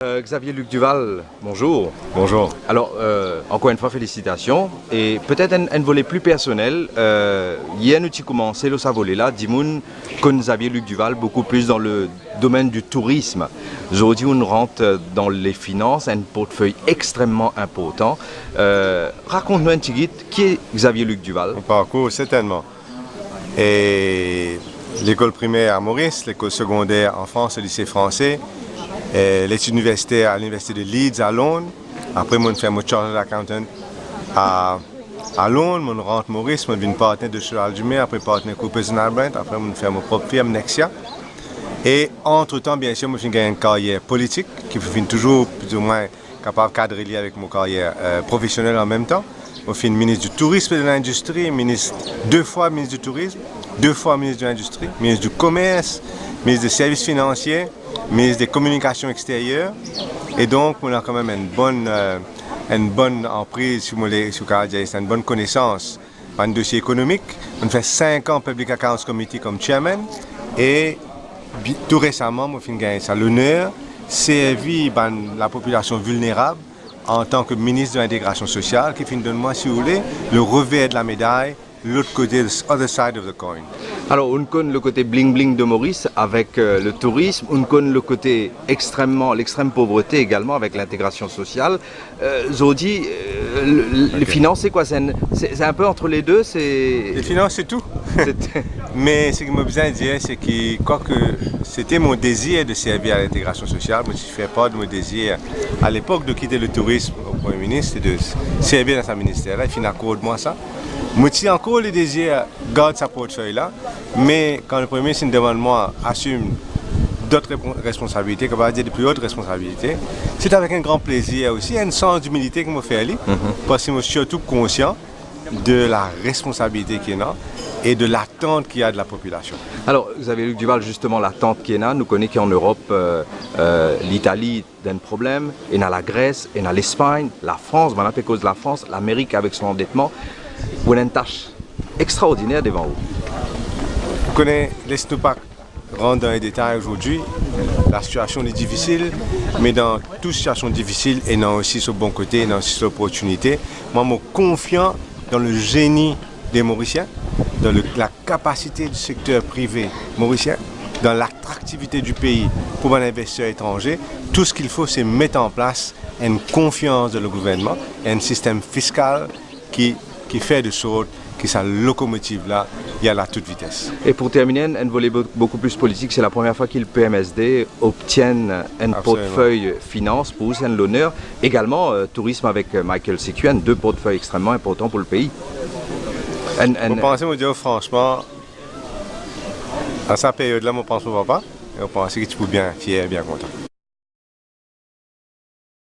Xavier Luc Duval, bonjour. Bonjour. Alors, encore une fois, félicitations. Et peut-être un volet plus personnel. Hier, nous avons commencé le volet là, Dimoun, con Xavier Luc Duval, beaucoup plus dans le domaine du tourisme. Aujourd'hui, on rentre dans les finances, un portefeuille extrêmement important. Raconte-nous un petit guide, qui est Xavier Luc Duval? Mon parcours, certainement. Et l'école primaire à Maurice, l'école secondaire en France, le lycée français. L'étude universitaire à l'université de Leeds à Londres. Après, je fais mon chartered accountant à Londres. Je rentre à Maurice, je deviens partenaire de Cheval Dumais, après partenaire Coopers & Albert. Après, je fais mon propre firme Nexia. Et entre-temps, bien sûr, je fais une carrière politique qui fait toujours plus ou moins capable de cadrer avec mon carrière professionnelle en même temps. Je suis ministre du tourisme et de l'industrie, deux fois ministre du tourisme, 2 fois ministre de l'industrie, ministre du commerce, ministre des services financiers, ministre des communications extérieures. Et donc, on a quand même une bonne emprise sur le Canada, une bonne connaissance en dossier économique. On fait 5 ans Public Accounts Committee comme chairman. Et tout récemment, je suis gagné l'honneur de servir la population vulnérable en tant que ministre de l'intégration sociale, qui finit de moi, si vous voulez, le revers de la médaille, l'autre côté, the other side of the coin. Alors, on connaît le côté bling-bling de Maurice avec le tourisme, on connaît le côté l'extrême pauvreté également avec l'intégration sociale. Zodi, les finances, c'est quoi? C'est un peu entre les deux? Les finances, c'est tout. Mais ce que je besoin de dire, c'est que, quoique c'était mon désir de servir à l'intégration sociale, je ne fais pas de mon désir à l'époque de quitter le tourisme au Premier ministre et de servir dans sa ministère. Il finit de moi ça. Moi, j'ai encore le désir de garder sa portefeuille-là, mais quand le Premier ministre devant moi assume d'autres responsabilités, qu'on va dire de plus hautes responsabilités, c'est avec un grand plaisir aussi, un sens d'humilité que je fais, parce que je suis surtout conscient de la responsabilité qu'il y a et de l'attente qu'il y a de la population. Alors, vous avez Luc Duval, justement, l'attente qu'il y a, nous connaissons qu'en Europe, l'Italie a un problème, et la Grèce, et l'Espagne, la France, on a à cause de la France, l'Amérique avec son endettement. Vous avez une tâche extraordinaire devant vous. Vous connaissez, laisse-nous pas rentrer dans les détails aujourd'hui. La situation est difficile, mais dans toute situation difficile, et dans aussi ce bon côté, et dans aussi cette opportunité, moi, je suis confiant dans le génie des Mauriciens, dans la capacité du secteur privé mauricien, dans l'attractivité du pays pour les investisseurs étrangers. Tout ce qu'il faut, c'est mettre en place une confiance de le gouvernement et un système fiscal qui fait de sorte que sa locomotive-là, il y a à toute vitesse. Et pour terminer, un volet beaucoup plus politique, c'est la première fois que le PMSD obtient un portefeuille finance, pour vous, c'est l'honneur. Également, tourisme avec Michael Sécuin, 2 portefeuilles extrêmement importants pour le pays. Vous pensez, me dire franchement, à cette période-là, je pense que je ne vais pas, et je pense que tu peux bien fier, bien content.